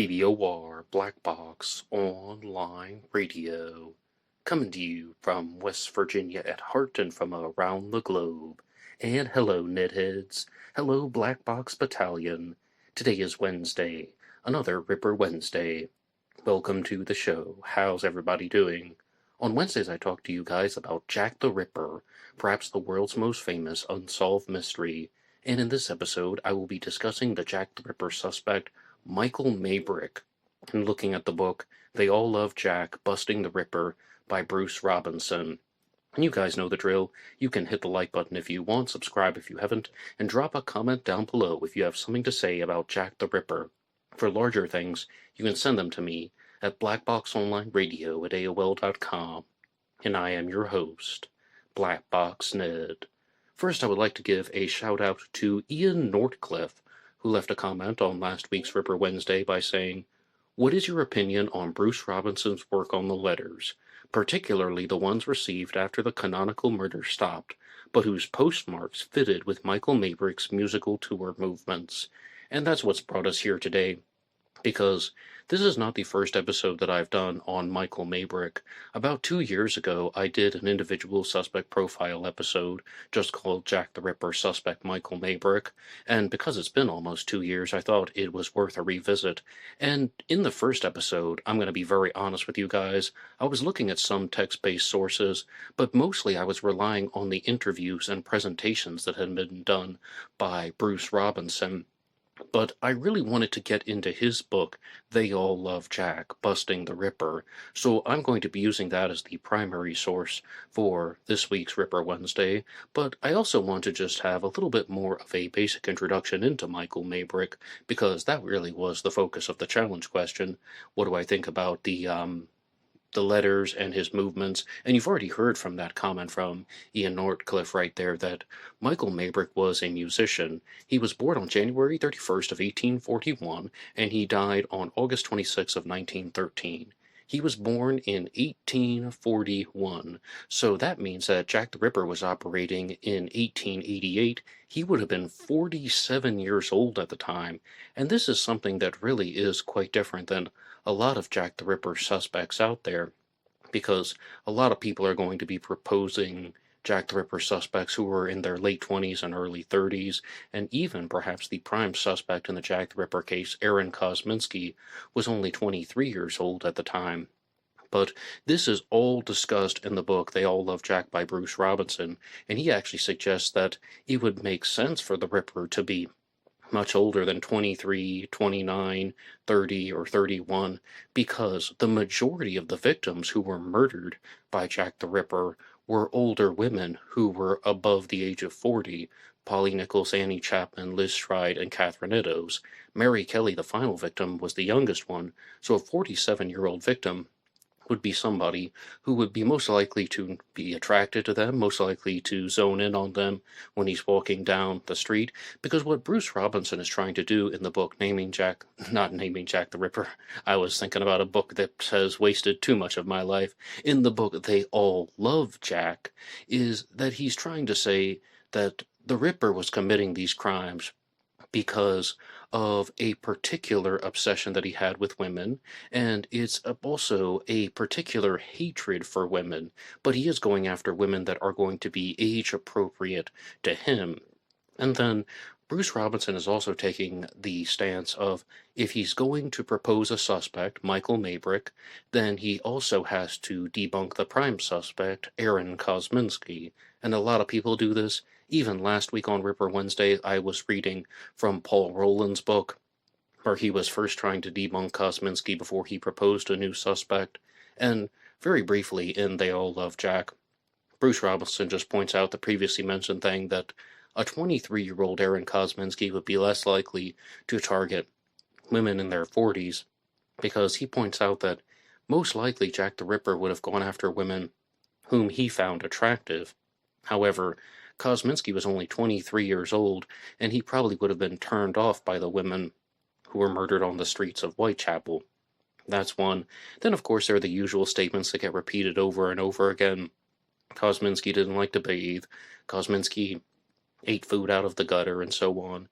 BBOR Black Box Online Radio, coming to you from West Virginia at heart and from around the globe. And hello, Nedheads. Hello, Black Box Battalion. Today is Wednesday, another Ripper Wednesday. Welcome to the show. How's everybody doing? On Wednesdays, I talk to you guys about Jack the Ripper, perhaps the world's most famous unsolved mystery. And in this episode, I will be discussing the Jack the Ripper suspect, Michael Maybrick, and looking at the book They All Love Jack, Busting the Ripper by Bruce Robinson. And you guys know the drill. You can hit the like button if you want, subscribe if you haven't, and drop a comment down below if you have something to say about Jack the Ripper. For larger things, you can send them to me at blackboxonlineradio@aol.com. And I am your host, Box Ned. First, I would like to give a shout out to Ian Nortcliffe, who left a comment on last week's Ripper Wednesday by saying, "What is your opinion on Bruce Robinson's work on the letters, particularly the ones received after the canonical murder stopped, but whose postmarks fitted with Michael Maybrick's musical tour movements?" And that's what's brought us here today, because this is not the first episode that I've done on Michael Maybrick. About 2 years ago, I did an individual suspect profile episode just called Jack the Ripper Suspect Michael Maybrick, and because it's been almost 2 years, I thought it was worth a revisit. And in the first episode, I'm going to be very honest with you guys, I was looking at some text-based sources, but mostly I was relying on the interviews and presentations that had been done by Bruce Robinson. But I really wanted to get into his book, They All Love Jack, Busting the Ripper, so I'm going to be using that as the primary source for this week's Ripper Wednesday, but I also want to just have a little bit more of a basic introduction into Michael Maybrick, because that really was the focus of the challenge question. What do I think about the letters and his movements? And you've already heard from that comment from Ian Nortcliffe right there that Michael Maybrick was a musician. He was born on January 31st of 1841, and he died on August 26th of 1913. He was born in 1841, so that means that Jack the Ripper was operating in 1888. He would have been 47 years old at the time, and this is something that really is quite different than a lot of Jack the Ripper suspects out there, because a lot of people are going to be proposing Jack the Ripper suspects who are in their late 20s and early 30s, and even perhaps the prime suspect in the Jack the Ripper case, Aaron Kosminski, was only 23 years old at the time. But this is all discussed in the book They All Love Jack by Bruce Robinson, and he actually suggests that it would make sense for the Ripper to be much older than 23, 29, 30, or 31, because the majority of the victims who were murdered by Jack the Ripper were older women who were above the age of 40. Polly Nichols, Annie Chapman, Liz Stride, and Catherine Eddowes. Mary Kelly, the final victim, was the youngest one, so a 47-year-old victim would be somebody who would be most likely to be attracted to them, most likely to zone in on them when he's walking down the street, because what Bruce Robinson is trying to do in the book not naming Jack the Ripper, I was thinking about a book that has wasted too much of my life, in the book They All Love Jack, is that he's trying to say that the Ripper was committing these crimes because of a particular obsession that he had with women, and it's also a particular hatred for women, but he is going after women that are going to be age appropriate to him. And then Bruce Robinson is also taking the stance of, if he's going to propose a suspect, Michael Maybrick, then he also has to debunk the prime suspect, Aaron Kosminski. And a lot of people do this. Even last week on Ripper Wednesday, I was reading from Paul Rowland's book, where he was first trying to debunk Kosminski before he proposed a new suspect. And very briefly, in They All Love Jack, Bruce Robinson just points out the previously mentioned thing that a 23-year-old Aaron Kosminski would be less likely to target women in their 40s, because he points out that most likely Jack the Ripper would have gone after women whom he found attractive. However, Kosminski was only 23 years old, and he probably would have been turned off by the women who were murdered on the streets of Whitechapel. That's one. Then, of course, there are the usual statements that get repeated over and over again. Kosminski didn't like to bathe. Kosminski ate food out of the gutter, and so on.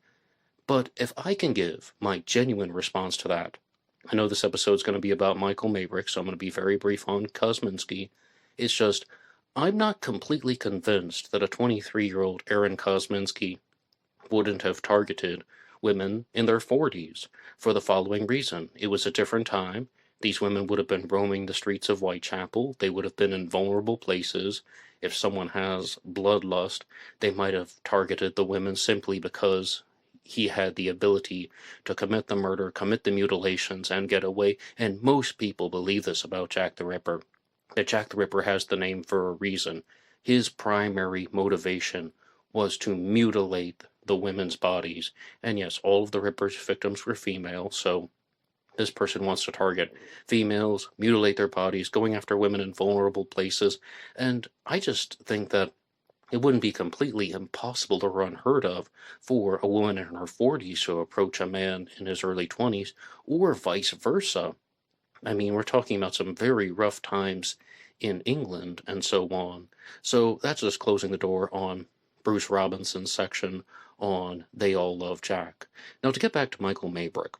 But if I can give my genuine response to that, I know this episode's going to be about Michael Maybrick, so I'm going to be very brief on Kosminski. It's just, I'm not completely convinced that a 23-year-old Aaron Kosminski wouldn't have targeted women in their 40s for the following reason. It was a different time. These women would have been roaming the streets of Whitechapel. They would have been in vulnerable places. If someone has bloodlust, they might have targeted the women simply because he had the ability to commit the murder, commit the mutilations, and get away. And most people believe this about Jack the Ripper, that Jack the Ripper has the name for a reason. His primary motivation was to mutilate the women's bodies. And yes, all of the Ripper's victims were female, so this person wants to target females, mutilate their bodies, going after women in vulnerable places. And I just think that it wouldn't be completely impossible or unheard of for a woman in her 40s to approach a man in his early 20s, or vice versa. I mean, we're talking about some very rough times in England and so on. So that's just closing the door on Bruce Robinson's section on They All Love Jack. Now, to get back to Michael Maybrick,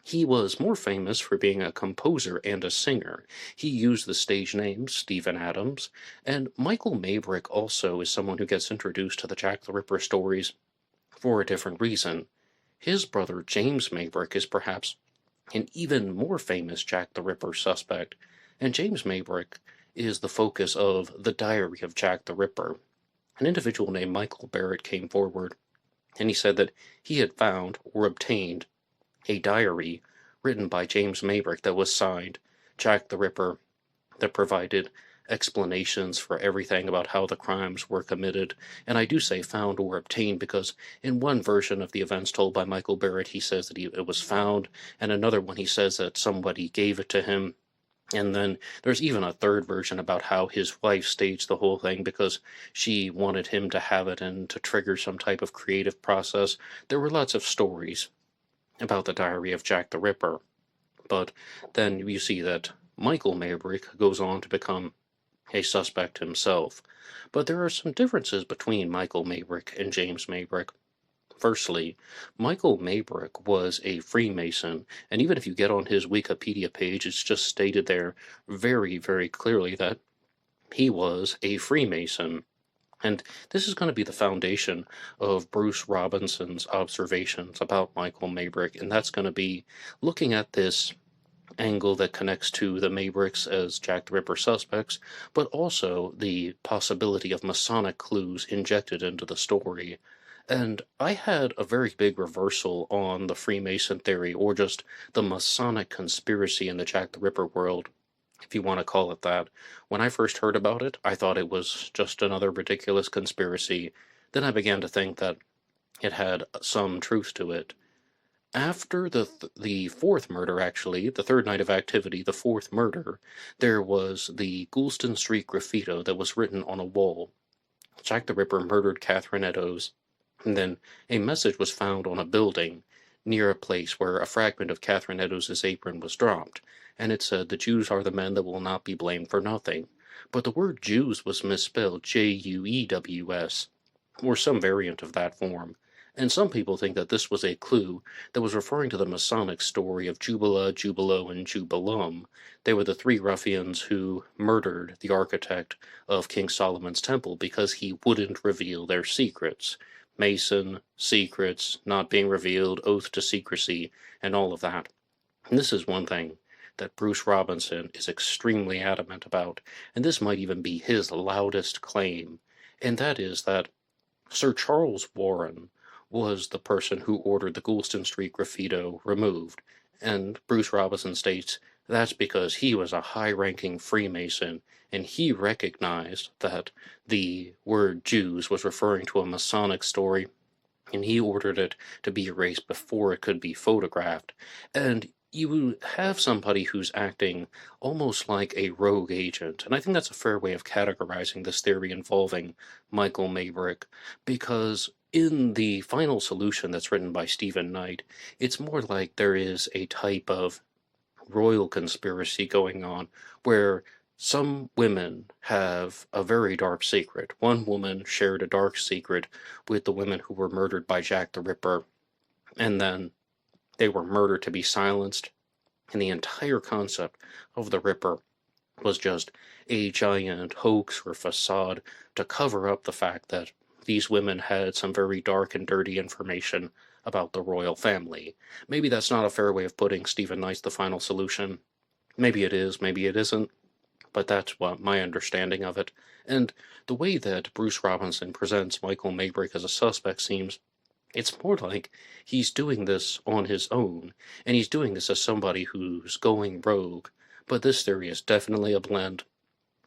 he was more famous for being a composer and a singer. He used the stage name Stephen Adams, and Michael Maybrick also is someone who gets introduced to the Jack the Ripper stories for a different reason. His brother James Maybrick is perhaps an even more famous Jack the Ripper suspect, and James Maybrick is the focus of The Diary of Jack the Ripper. An individual named Michael Barrett came forward, and he said that he had found or obtained a diary written by James Maybrick that was signed Jack the Ripper, that provided explanations for everything about how the crimes were committed. And I do say found or obtained because in one version of the events told by Michael Barrett, he says that it was found, and another one he says that somebody gave it to him. And then there's even a third version about how his wife staged the whole thing because she wanted him to have it and to trigger some type of creative process. There were lots of stories about the Diary of Jack the Ripper. But then you see that Michael Maybrick goes on to become a suspect himself. But there are some differences between Michael Maybrick and James Maybrick. Firstly, Michael Maybrick was a Freemason, and even if you get on his Wikipedia page, it's just stated there very, very clearly that he was a Freemason. And this is going to be the foundation of Bruce Robinson's observations about Michael Maybrick, and that's going to be looking at this angle that connects to the Maybricks as Jack the Ripper suspects, but also the possibility of Masonic clues injected into the story. And I had a very big reversal on the Freemason theory, or just the Masonic conspiracy in the Jack the Ripper world, if you want to call it that. When I first heard about it, I thought it was just another ridiculous conspiracy. Then I began to think that it had some truth to it. After the fourth murder, actually, the third night of activity, the fourth murder, there was the Goulston Street graffito that was written on a wall. Jack the Ripper murdered Catherine Eddowes, and then a message was found on a building near a place where a fragment of Catherine Eddowes' apron was dropped, and it said, "The Jews are the men that will not be blamed for nothing." But the word Jews was misspelled Juews, or some variant of that form. And some people think that this was a clue that was referring to the Masonic story of Jubala, Jubilo, and Jubilum. They were the three ruffians who murdered the architect of King Solomon's temple because he wouldn't reveal their secrets. Mason, secrets, not being revealed, oath to secrecy, and all of that. And this is one thing that Bruce Robinson is extremely adamant about, and this might even be his loudest claim, and that is that Sir Charles Warren was the person who ordered the Goulston Street graffito removed, and Bruce Robinson states that's because he was a high-ranking Freemason, and he recognized that the word Jews was referring to a Masonic story, and he ordered it to be erased before it could be photographed. And you have somebody who's acting almost like a rogue agent, and I think that's a fair way of categorizing this theory involving Michael Maybrick, because in the final solution that's written by Stephen Knight, it's more like there is a type of royal conspiracy going on where some women have a very dark secret. One woman shared a dark secret with the women who were murdered by Jack the Ripper, and then they were murdered to be silenced. and the entire concept of the Ripper was just a giant hoax or facade to cover up the fact that these women had some very dark and dirty information about the royal family. Maybe that's not a fair way of putting Stephen Knight's The Final Solution. Maybe it is, maybe it isn't, but that's what my understanding of it. And the way that Bruce Robinson presents Michael Maybrick as a suspect seems it's more like he's doing this on his own, and he's doing this as somebody who's going rogue. But this theory is definitely a blend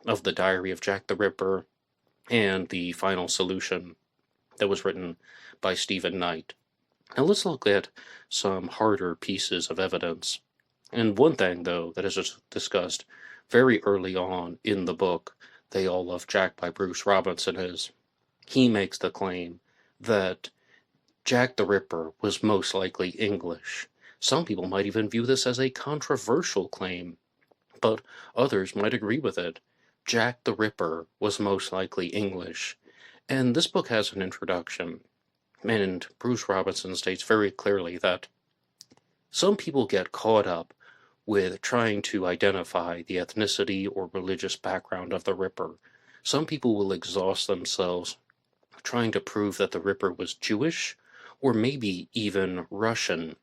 of the Diary of Jack the Ripper and The Final Solution that was written by Stephen Knight. Now let's look at some harder pieces of evidence. And one thing, though, that is discussed very early on in the book, They All Love Jack by Bruce Robinson, is he makes the claim that Jack the Ripper was most likely English. Some people might even view this as a controversial claim, but others might agree with it. Jack the Ripper was most likely English. And this book has an introduction, and Bruce Robinson states very clearly that some people get caught up with trying to identify the ethnicity or religious background of the Ripper. Some people will exhaust themselves trying to prove that the Ripper was Jewish, or maybe even Russian.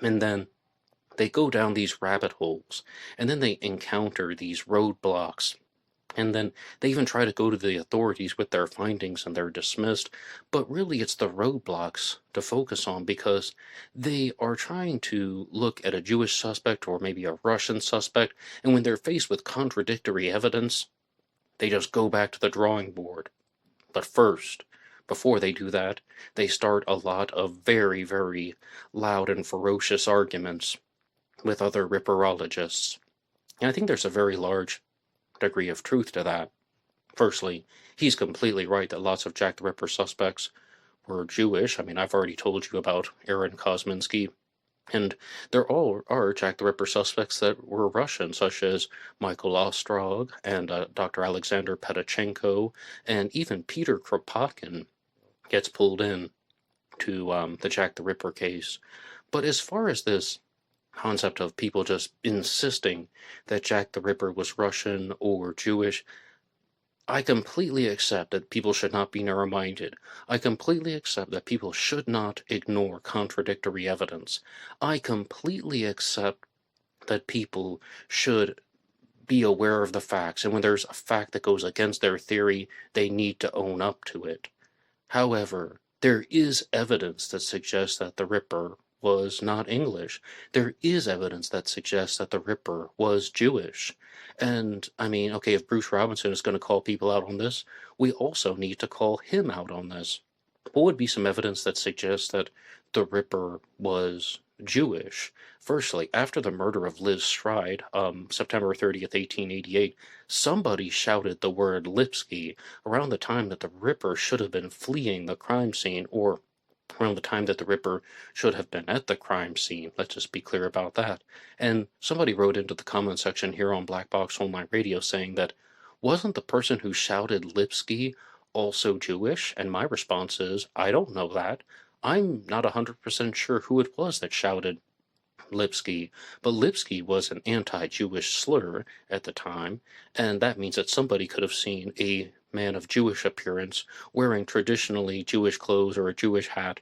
And then they go down these rabbit holes, and then they encounter these roadblocks, and then they even try to go to the authorities with their findings and they're dismissed. But really it's the roadblocks to focus on, because they are trying to look at a Jewish suspect or maybe a Russian suspect, and when they're faced with contradictory evidence, they just go back to the drawing board. But first, before they do that, they start a lot of very, very loud and ferocious arguments with other Ripperologists. And I think there's a very large degree of truth to that. Firstly, he's completely right that lots of Jack the Ripper suspects were Jewish. I mean, I've already told you about Aaron Kosminski. And there all are Jack the Ripper suspects that were Russian, such as Michael Ostrog and Dr. Alexander Petachenko, and even Peter Kropotkin gets pulled in to the Jack the Ripper case. But as far as this concept of people just insisting that Jack the Ripper was Russian or Jewish, I completely accept that people should not be narrow-minded. I completely accept that people should not ignore contradictory evidence. I completely accept that people should be aware of the facts, and when there's a fact that goes against their theory, they need to own up to it. However, there is evidence that suggests that the Ripper was not English. There is evidence that suggests that the Ripper was Jewish. And, I mean, okay, if Bruce Robinson is going to call people out on this, we also need to call him out on this. What would be some evidence that suggests that the Ripper was Jewish? Firstly, after the murder of Liz Stride, September 30th, 1888, somebody shouted the word Lipsky around the time that the Ripper should have been fleeing the crime scene, or around the time that the Ripper should have been at the crime scene. Let's just be clear about that. And somebody wrote into the comment section here on Black Box Online Radio saying that, wasn't the person who shouted Lipsky also Jewish? And my response is, I don't know that. I'm not 100% sure who it was that shouted Lipsky, but Lipsky was an anti-Jewish slur at the time, and that means that somebody could have seen a man of Jewish appearance wearing traditionally Jewish clothes or a Jewish hat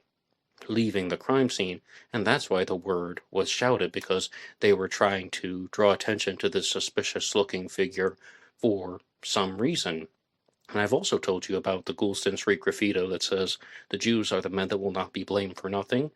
leaving the crime scene, and that's why the word was shouted, because they were trying to draw attention to this suspicious-looking figure for some reason. And I've also told you about the Goulston Street graffito that says, the Jews are the men that will not be blamed for nothing.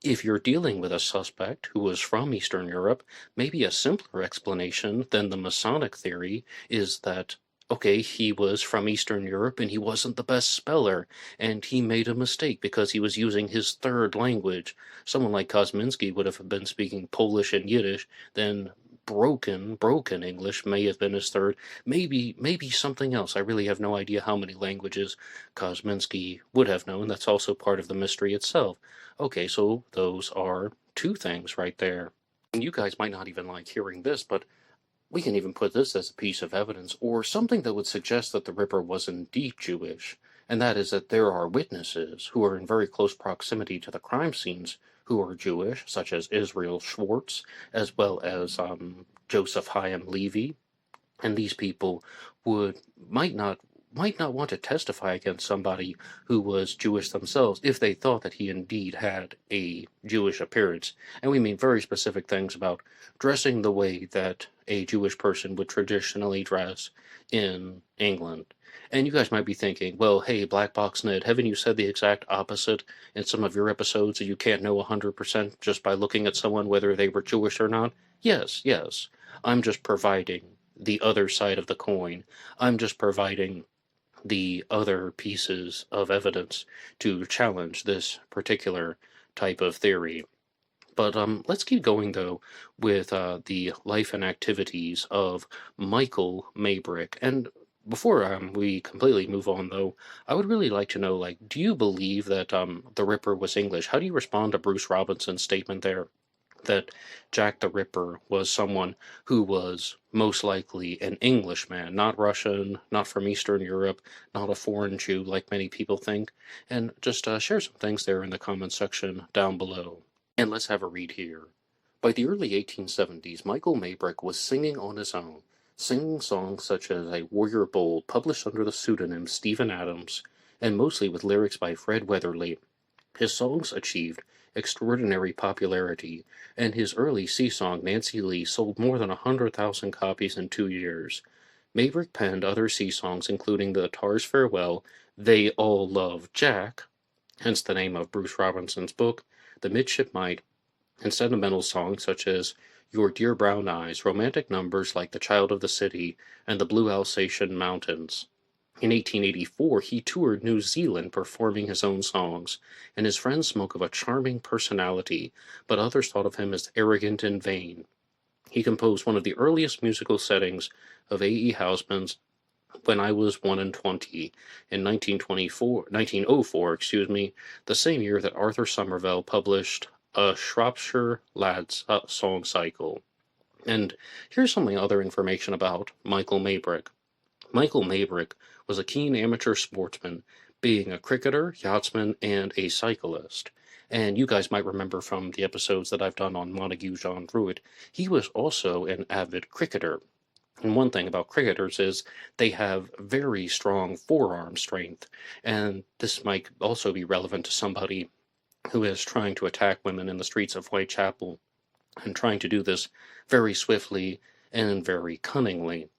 If you're dealing with a suspect who was from Eastern Europe, maybe a simpler explanation than the Masonic theory is that, okay, he was from Eastern Europe and he wasn't the best speller, and he made a mistake because he was using his third language. Someone like Kosminski would have been speaking Polish and Yiddish, then broken English may have been his third, maybe something else. I really have no idea how many languages Kosminski would have known. That's also part of the mystery itself. Okay, so those are two things right there. And you guys might not even like hearing this, but we can even put this as a piece of evidence, or something that would suggest that the Ripper was indeed Jewish, and that is that there are witnesses who are in very close proximity to the crime scenes who are Jewish, such as Israel Schwartz, as well as Joseph Chaim Levy, and these people would might not might not want to testify against somebody who was Jewish themselves if they thought that he indeed had a Jewish appearance. And we mean very specific things about dressing the way that a Jewish person would traditionally dress in England. And you guys might be thinking, well, hey, Black Box Ned, haven't you said the exact opposite in some of your episodes that you can't know 100% just by looking at someone whether they were Jewish or not? Yes, yes. I'm just providing the other side of the coin. I'm just providing the other pieces of evidence to challenge this particular type of theory. But let's keep going, though, with the life and activities of Michael Maybrick. And before we completely move on, though, I would really like to know, like, do you believe that the Ripper was English? How do you respond to Bruce Robinson's statement there that Jack the Ripper was someone who was most likely an Englishman, not Russian, not from Eastern Europe, not a foreign Jew like many people think? And just share some things there in the comments section down below. And let's have a read here. By the early 1870s, Michael Maybrick was singing on his own, singing songs such as A Warrior Bold, published under the pseudonym Stephen Adams, and mostly with lyrics by Fred Weatherly. His songs achieved extraordinary popularity, and his early sea song, Nancy Lee, sold more than 100,000 copies in 2 years. Maybrick penned other sea songs, including The Tar's Farewell, They All Love Jack, hence the name of Bruce Robinson's book, The Midshipmite, and sentimental songs such as Your Dear Brown Eyes, romantic numbers like The Child of the City and The Blue Alsatian Mountains. In 1884, he toured New Zealand performing his own songs, and his friends spoke of a charming personality, but others thought of him as arrogant and vain. He composed one of the earliest musical settings of A.E. Housman's When I Was 1 and 20 in 1904, the same year that Arthur Somervell published A Shropshire Lad's Song Cycle. And here's some other information about Michael Maybrick. Michael Maybrick was a keen amateur sportsman, being a cricketer, yachtsman, and a cyclist. And you guys might remember from the episodes that I've done on Montague John Druid, he was also an avid cricketer. And one thing about cricketers is they have very strong forearm strength, and this might also be relevant to somebody who is trying to attack women in the streets of Whitechapel, and trying to do this very swiftly and very cunningly.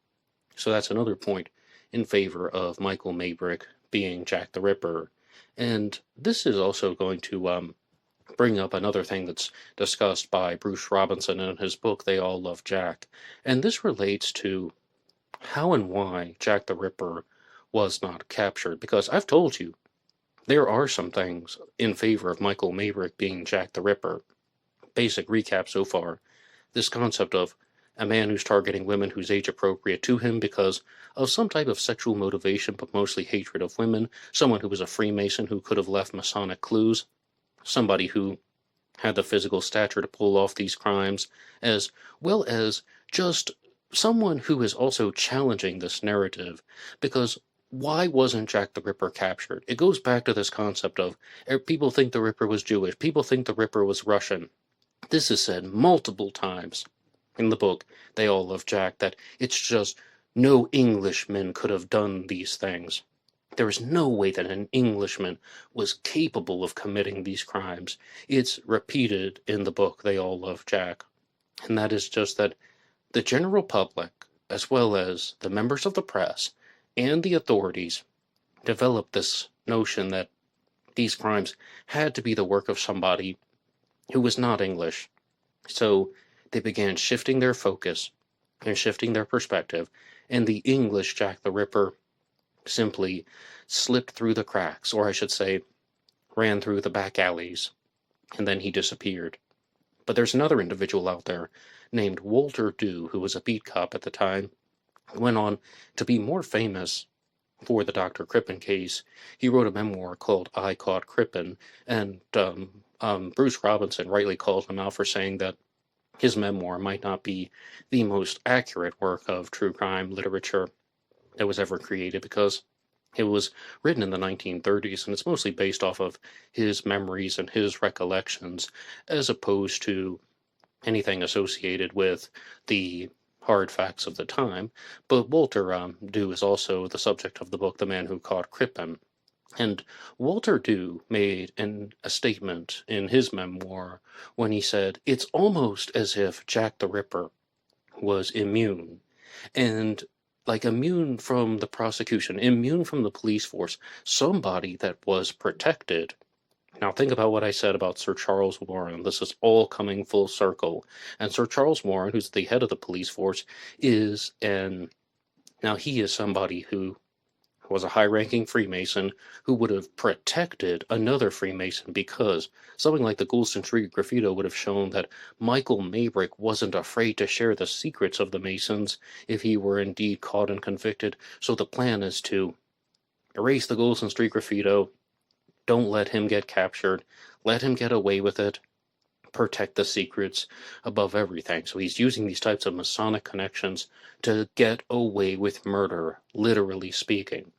So that's another point in favor of Michael Maybrick being Jack the Ripper. And this is also going to bring up another thing that's discussed by Bruce Robinson in his book, They All Love Jack. And this relates to how and why Jack the Ripper was not captured. Because I've told you, there are some things in favor of Michael Maybrick being Jack the Ripper. Basic recap so far. This concept of a man who's targeting women who's age appropriate to him because of some type of sexual motivation, but mostly hatred of women, someone who was a Freemason who could have left Masonic clues, somebody who had the physical stature to pull off these crimes, as well as just someone who is also challenging this narrative, because why wasn't Jack the Ripper captured? It goes back to this concept of people think the Ripper was Jewish, people think the Ripper was Russian. This is said multiple times in the book, They All Love Jack, that it's just no Englishman could have done these things. There is no way that an Englishman was capable of committing these crimes. It's repeated in the book, They All Love Jack. And that is just that the general public, as well as the members of the press and the authorities, developed this notion that these crimes had to be the work of somebody who was not English. So they began shifting their focus and shifting their perspective, and the English Jack the Ripper simply slipped through the cracks, or I should say, ran through the back alleys, and then he disappeared. But there's another individual out there named Walter Dew, who was a beat cop at the time, who went on to be more famous for the Dr. Crippen case. He wrote a memoir called I Caught Crippen, and Bruce Robinson rightly called him out for saying that his memoir might not be the most accurate work of true crime literature that was ever created, because It was written in the 1930s, and it's mostly based off of his memories and his recollections, as opposed to anything associated with the hard facts of the time. But Walter Dew is also the subject of the book The Man Who Caught Crippen. And Walter Dew made a statement in his memoir when he said, "It's almost as if Jack the Ripper was immune." And like immune from the prosecution, immune from the police force, somebody that was protected. Now, think about what I said about Sir Charles Warren. This is all coming full circle. And Sir Charles Warren, who's the head of the police force, now he is somebody who was a high-ranking Freemason who would have protected another Freemason, because something like the Goulston Street Graffito would have shown that Michael Maybrick wasn't afraid to share the secrets of the Masons if he were indeed caught and convicted. So the plan is to erase the Goulston Street Graffito, don't let him get captured, let him get away with it, protect the secrets above everything. So he's using these types of Masonic connections to get away with murder, literally speaking.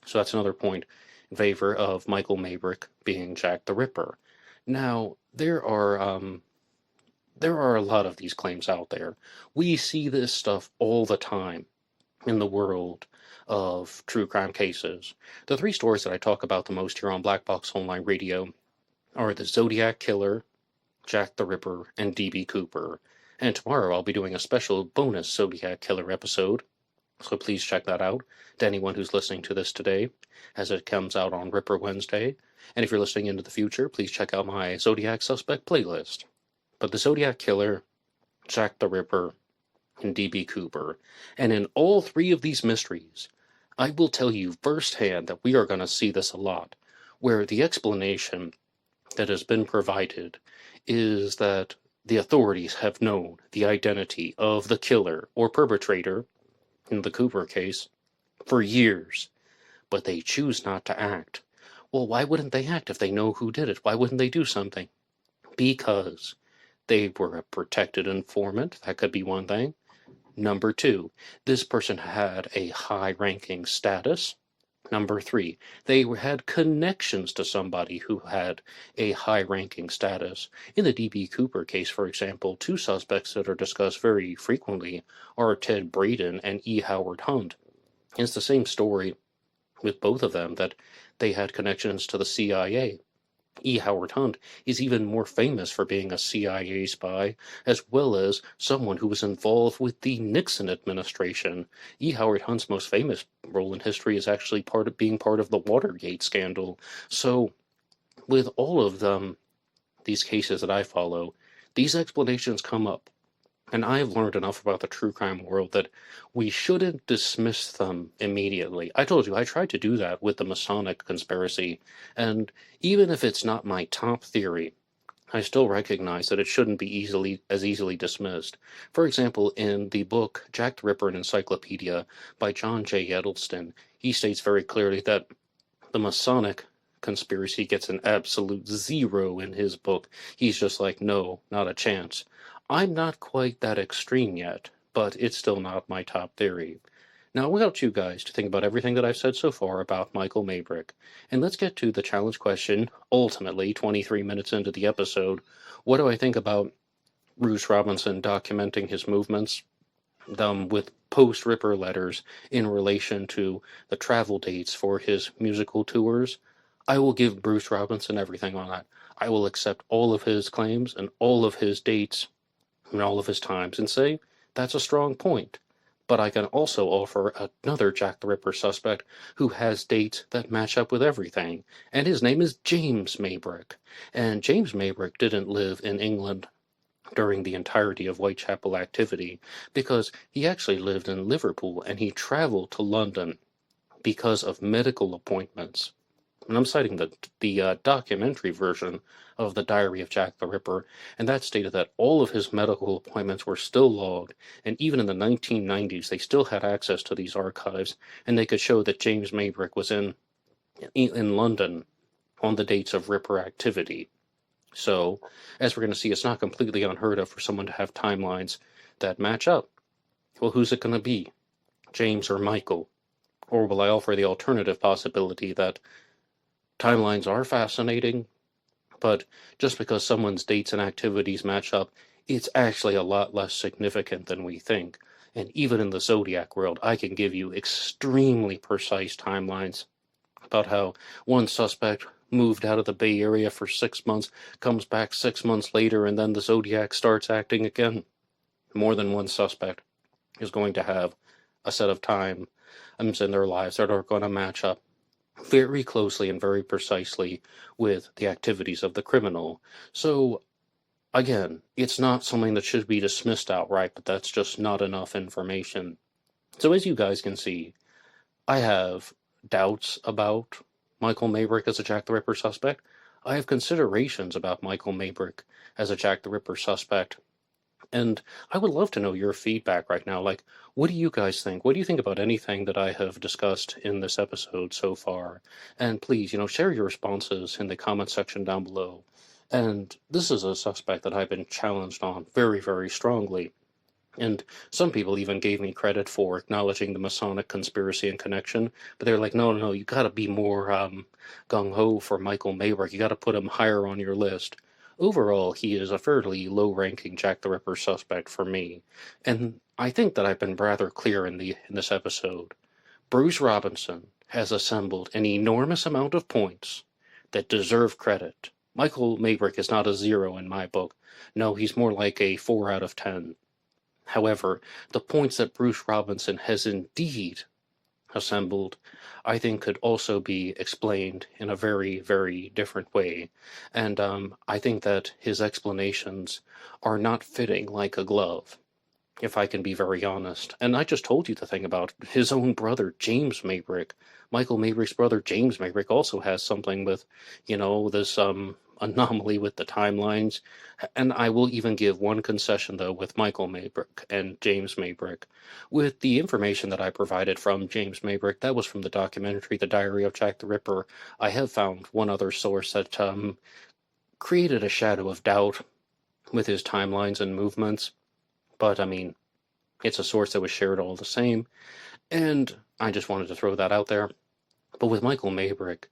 So that's another point in favor of Michael Maybrick being Jack the Ripper. Now, there are a lot of these claims out there. We see this stuff all the time in the world of true crime cases. The three stories that I talk about the most here on Black Box Online Radio are the Zodiac Killer, Jack the Ripper, and D.B. Cooper. And tomorrow I'll be doing a special bonus Zodiac Killer episode, so please check that out to anyone who's listening to this today, as it comes out on Ripper Wednesday. And if you're listening into the future, please check out my Zodiac Suspect playlist. But the Zodiac Killer, Jack the Ripper, and D.B. Cooper. And in all three of these mysteries, I will tell you firsthand that we are going to see this a lot, where the explanation that has been provided is that the authorities have known the identity of the killer or perpetrator, in the Cooper case, for years, but they choose not to act. Well, why wouldn't they act if they know who did it? Why wouldn't they do something? Because they were a protected informant. That could be one thing. Number two, this person had a high-ranking status. Number three, they had connections to somebody who had a high-ranking status. In the D.B. Cooper case, for example, two suspects that are discussed very frequently are Ted Braden and E. Howard Hunt. It's the same story with both of them, that they had connections to the CIA. E. Howard Hunt is even more famous for being a CIA spy, as well as someone who was involved with the Nixon administration. E. Howard Hunt's most famous role in history is actually being part of the Watergate scandal. So, with all of them, these cases that I follow, these explanations come up. And I have learned enough about the true crime world that we shouldn't dismiss them immediately. I told you, I tried to do that with the Masonic conspiracy, and even if it's not my top theory, I still recognize that it shouldn't be easily dismissed. For example, in the book Jack the Ripper, an Encyclopedia by John J. Edelston, he states very clearly that the Masonic conspiracy gets an absolute 0 in his book. He's just like, no, not a chance. I'm not quite that extreme yet, but it's still not my top theory. Now, I want you guys to think about everything that I've said so far about Michael Maybrick, and let's get to the challenge question, ultimately, 23 minutes into the episode. What do I think about Bruce Robinson documenting his movements with post-Ripper letters in relation to the travel dates for his musical tours? I will give Bruce Robinson everything on that. I will accept all of his claims and all of his dates and all of his times and say, that's a strong point. But I can also offer another Jack the Ripper suspect who has dates that match up with everything, and his name is James Maybrick. And James Maybrick didn't live in England during the entirety of Whitechapel activity, because he actually lived in Liverpool and he traveled to London because of medical appointments. And I'm citing the documentary version of the Diary of Jack the Ripper, and that stated that all of his medical appointments were still logged, and even in the 1990s they still had access to these archives, and they could show that James Maybrick was in London on the dates of Ripper activity. So, as we're going to see, it's not completely unheard of for someone to have timelines that match up. Well, who's it going to be? James or Michael? Or will I offer the alternative possibility that timelines are fascinating, but just because someone's dates and activities match up, it's actually a lot less significant than we think. And even in the Zodiac world, I can give you extremely precise timelines about how one suspect moved out of the Bay Area for 6 months, comes back 6 months later, and then the Zodiac starts acting again. More than one suspect is going to have a set of times in their lives that are going to match up very closely and very precisely with the activities of the criminal. So, again, it's not something that should be dismissed outright, but that's just not enough information. So, as you guys can see, I have doubts about Michael Maybrick as a Jack the Ripper suspect. I have considerations about Michael Maybrick as a Jack the Ripper suspect. And I would love to know your feedback right now. Like, what do you guys think? What do you think about anything that I have discussed in this episode so far? And please, share your responses in the comment section down below. And this is a suspect that I've been challenged on very, very strongly. And some people even gave me credit for acknowledging the Masonic conspiracy and connection, but they're like, no, no, no, you gotta be more gung-ho for Michael Maybrick. You gotta put him higher on your list. Overall, he is a fairly low-ranking Jack the Ripper suspect for me, and I think that I've been rather clear in this episode. Bruce Robinson has assembled an enormous amount of points that deserve credit. Michael Maybrick is not a 0 in my book. No, he's more like a 4 out of 10. However, the points that Bruce Robinson has indeed assembled, I think could also be explained in a very, very different way. And I think that his explanations are not fitting like a glove, if I can be very honest. And I just told you the thing about his own brother, James Maybrick. Michael Maybrick's brother, James Maybrick, also has something with, this anomaly with the timelines. And I will even give one concession, though, with Michael Maybrick and James Maybrick. With the information that I provided from James Maybrick, that was from the documentary The Diary of Jack the Ripper. I have found one other source that created a shadow of doubt with his timelines and movements. But, it's a source that was shared all the same, and I just wanted to throw that out there. But with Michael Maybrick,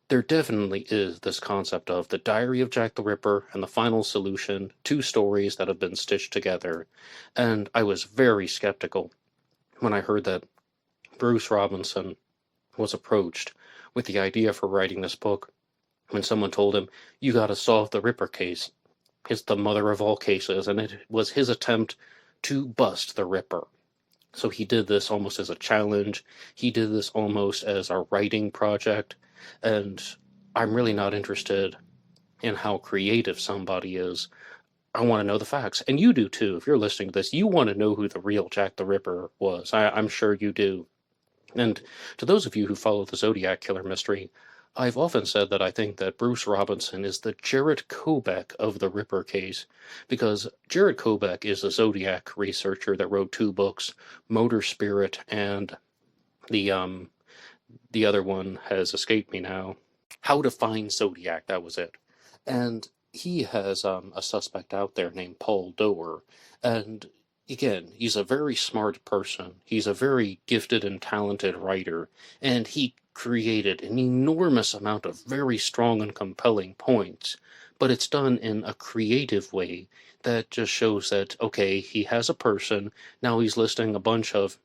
there definitely is this concept of the Diary of Jack the Ripper and the Final Solution, two stories that have been stitched together, and I was very skeptical when I heard that Bruce Robinson was approached with the idea for writing this book, when someone told him, you gotta solve the Ripper case. It's the mother of all cases, and it was his attempt to bust the Ripper. So he did this almost as a challenge. He did this almost as a writing project. And I'm really not interested in how creative somebody is. I want to know the facts. And you do too. If you're listening to this, you want to know who the real Jack the Ripper was. I'm sure you do. And to those of you who follow the Zodiac Killer mystery, I've often said that I think that Bruce Robinson is the Jared Kobeck of the Ripper case, because Jared Kobeck is a Zodiac researcher that wrote 2 books, Motor Spirit, and the other one has escaped me now, How to Find Zodiac, that was it. And he has a suspect out there named Paul Doer, and again, he's a very smart person. He's a very gifted and talented writer, and he created an enormous amount of very strong and compelling points, but it's done in a creative way that just shows that, okay, he has a person, now he's listing a bunch of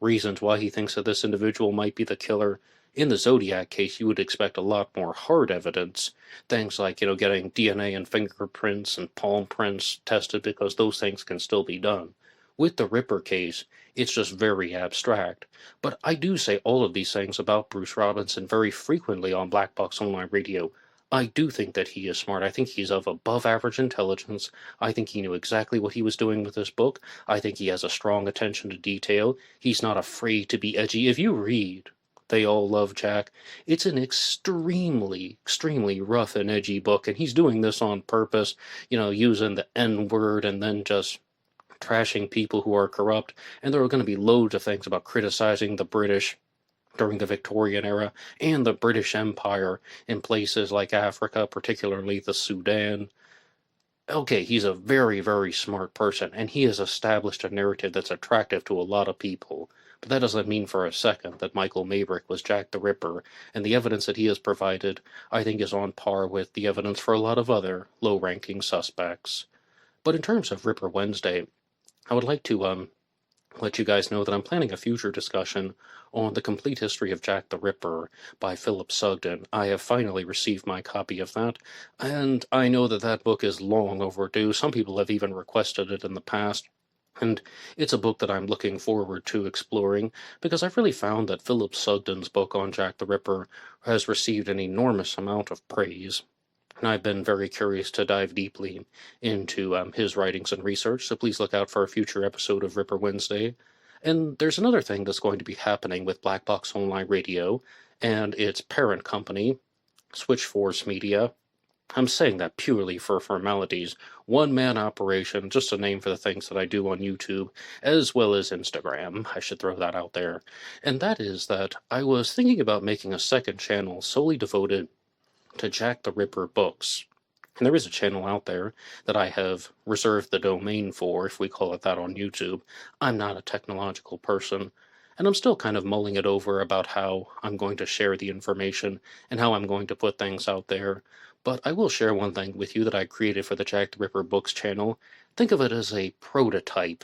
reasons why he thinks that this individual might be the killer. In the Zodiac case, you would expect a lot more hard evidence, things like, getting DNA and fingerprints and palm prints tested, because those things can still be done. With the Ripper case, it's just very abstract. But I do say all of these things about Bruce Robinson very frequently on Black Box Online Radio. I do think that he is smart. I think he's of above average intelligence. I think he knew exactly what he was doing with this book. I think he has a strong attention to detail. He's not afraid to be edgy. If you read They All Love Jack, it's an extremely, extremely rough and edgy book, and he's doing this on purpose, using the N-word and then just trashing people who are corrupt. And there are going to be loads of things about criticizing the British during the Victorian era and the British Empire in places like Africa, particularly the Sudan. Okay, he's a very, very smart person, and he has established a narrative that's attractive to a lot of people. But that doesn't mean for a second that Michael Maybrick was Jack the Ripper, and the evidence that he has provided, I think, is on par with the evidence for a lot of other low-ranking suspects. But in terms of Ripper Wednesday, I would like to let you guys know that I'm planning a future discussion on The Complete History of Jack the Ripper by Philip Sugden. I have finally received my copy of that, and I know that that book is long overdue. Some people have even requested it in the past, and it's a book that I'm looking forward to exploring, because I've really found that Philip Sugden's book on Jack the Ripper has received an enormous amount of praise. And I've been very curious to dive deeply into his writings and research, so please look out for a future episode of Ripper Wednesday. And there's another thing that's going to be happening with Black Box Online Radio and its parent company, Switchforce Media. I'm saying that purely for formalities. One-man operation, just a name for the things that I do on YouTube, as well as Instagram. I should throw that out there. And that is that I was thinking about making a second channel solely devoted to Jack the Ripper books. And there is a channel out there that I have reserved the domain for, if we call it that on YouTube. I'm not a technological person, and I'm still kind of mulling it over about how I'm going to share the information and how I'm going to put things out there. But I will share one thing with you that I created for the Jack the Ripper books channel. Think of it as a prototype,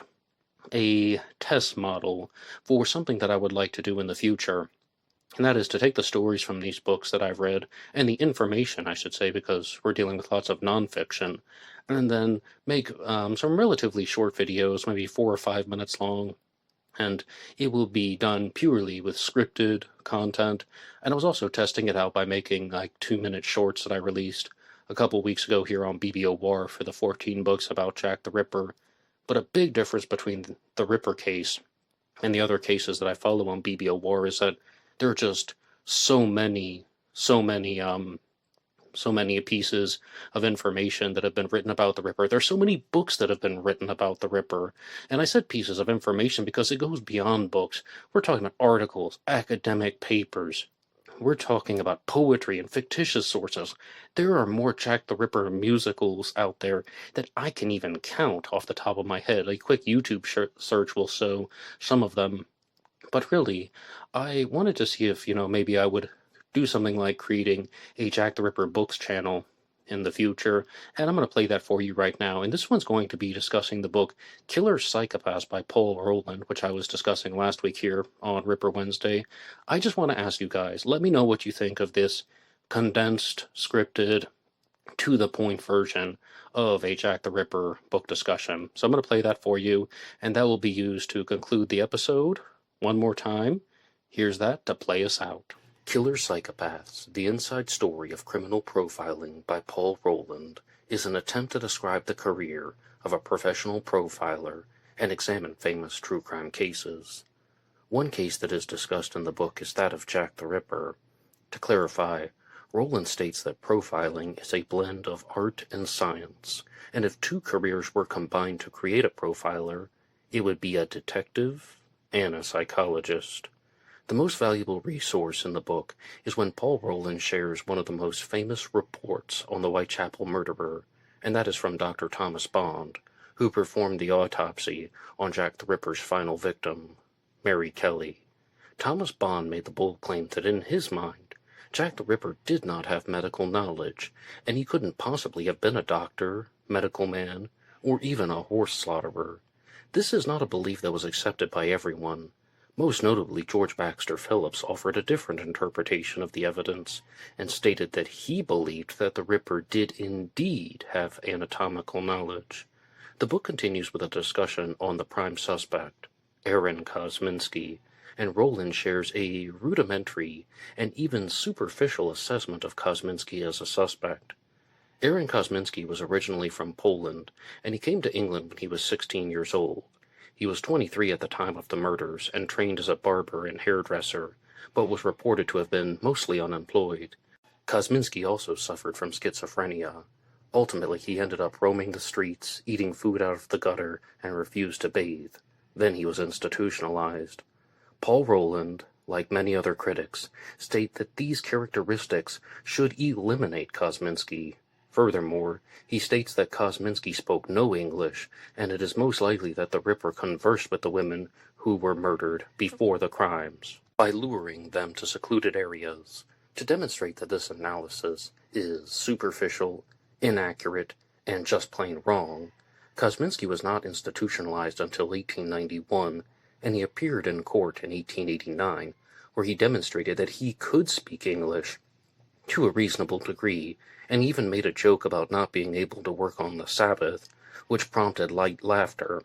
a test model for something that I would like to do in the future. And that is to take the stories from these books that I've read, and the information, I should say, because we're dealing with lots of nonfiction, and then make some relatively short videos, maybe 4 or 5 minutes long, and it will be done purely with scripted content. And I was also testing it out by making like 2-minute shorts that I released a couple weeks ago here on BBO War for the 14 books about Jack the Ripper. But a big difference between the Ripper case and the other cases that I follow on BBO War is that there are just so many pieces of information that have been written about the Ripper. There's so many books that have been written about the Ripper. And I said pieces of information because it goes beyond books. We're talking about articles, academic papers. We're talking about poetry and fictitious sources. There are more Jack the Ripper musicals out there that I can even count off the top of my head. A quick YouTube search will show some of them. But really, I wanted to see if, maybe I would do something like creating a Jack the Ripper books channel in the future, and I'm going to play that for you right now. And this one's going to be discussing the book Killer Psychopaths by Paul Rowland, which I was discussing last week here on Ripper Wednesday. I just want to ask you guys, let me know what you think of this condensed, scripted, to-the-point version of a Jack the Ripper book discussion. So I'm going to play that for you, and that will be used to conclude the episode. One more time, here's that to play us out. Killer Psychopaths, The Inside Story of Criminal Profiling by Paul Rowland, is an attempt to describe the career of a professional profiler and examine famous true crime cases. One case that is discussed in the book is that of Jack the Ripper. To clarify, Rowland states that profiling is a blend of art and science, and if two careers were combined to create a profiler, it would be a detective and a psychologist. The most valuable resource in the book is when Paul Rowland shares one of the most famous reports on the Whitechapel murderer, and that is from Dr. Thomas Bond, who performed the autopsy on Jack the Ripper's final victim, Mary Kelly. Thomas Bond made the bold claim that in his mind, Jack the Ripper did not have medical knowledge, and he couldn't possibly have been a doctor, medical man, or even a horse slaughterer. This is not a belief that was accepted by everyone. Most notably, George Baxter Phillips offered a different interpretation of the evidence and stated that he believed that the Ripper did indeed have anatomical knowledge. The book continues with a discussion on the prime suspect, Aaron Kosminski, and Rowland shares a rudimentary and even superficial assessment of Kosminski as a suspect. Aaron Kosminski was originally from Poland, and he came to England when he was 16 years old. He was 23 at the time of the murders and trained as a barber and hairdresser, but was reported to have been mostly unemployed. Kosminski also suffered from schizophrenia. Ultimately, he ended up roaming the streets, eating food out of the gutter, and refused to bathe. Then he was institutionalized. Paul Rowland, like many other critics, state that these characteristics should eliminate Kosminski. Furthermore, he states that Kosminski spoke no English, and it is most likely that the Ripper conversed with the women who were murdered before the crimes by luring them to secluded areas. To demonstrate that this analysis is superficial, inaccurate, and just plain wrong, Kosminski was not institutionalized until 1891, and he appeared in court in 1889, where he demonstrated that he could speak English to a reasonable degree, and even made a joke about not being able to work on the Sabbath, which prompted light laughter.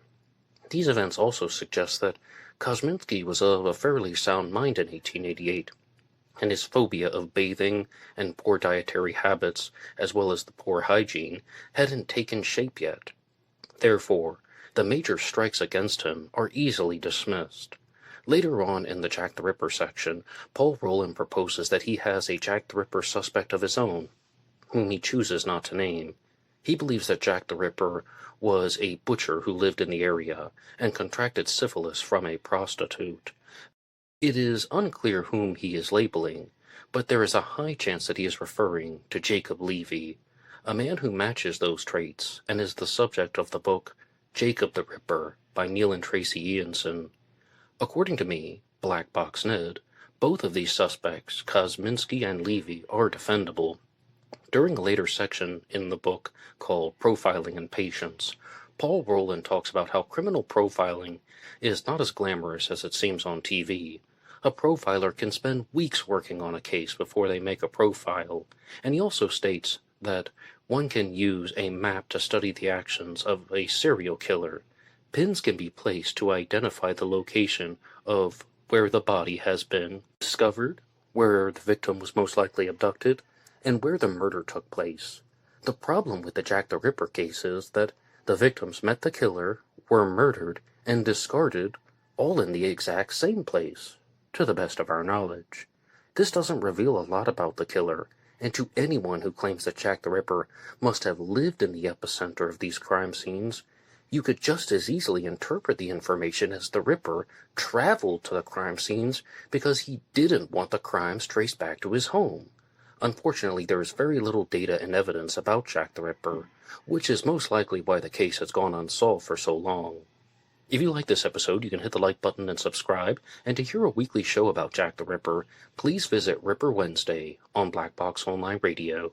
These events also suggest that Kosminski was of a fairly sound mind in 1888, and his phobia of bathing and poor dietary habits, as well as the poor hygiene, hadn't taken shape yet. Therefore, the major strikes against him are easily dismissed. Later on in the Jack the Ripper section, Paul Rowland proposes that he has a Jack the Ripper suspect of his own, whom he chooses not to name. He believes that Jack the Ripper was a butcher who lived in the area and contracted syphilis from a prostitute. It is unclear whom he is labeling, but there is a high chance that he is referring to Jacob Levy, a man who matches those traits and is the subject of the book Jacob the Ripper by Neil and Tracy Ianson. According to me, Black Box Ned, both of these suspects, Kosminski and Levy, are defendable. During a later section in the book called Profiling and Patience, Paul Rowland talks about how criminal profiling is not as glamorous as it seems on TV. A profiler can spend weeks working on a case before they make a profile, and he also states that one can use a map to study the actions of a serial killer. Pins can be placed to identify the location of where the body has been discovered, where the victim was most likely abducted, and where the murder took place. The problem with the Jack the Ripper case is that the victims met the killer, were murdered, and discarded, all in the exact same place, to the best of our knowledge. This doesn't reveal a lot about the killer, and to anyone who claims that Jack the Ripper must have lived in the epicenter of these crime scenes, you could just as easily interpret the information as the Ripper traveled to the crime scenes because he didn't want the crimes traced back to his home. Unfortunately, there is very little data and evidence about Jack the Ripper, which is most likely why the case has gone unsolved for so long. If you like this episode, you can hit the like button and subscribe, and to hear a weekly show about Jack the Ripper, please visit Ripper Wednesday on Black Box Online Radio.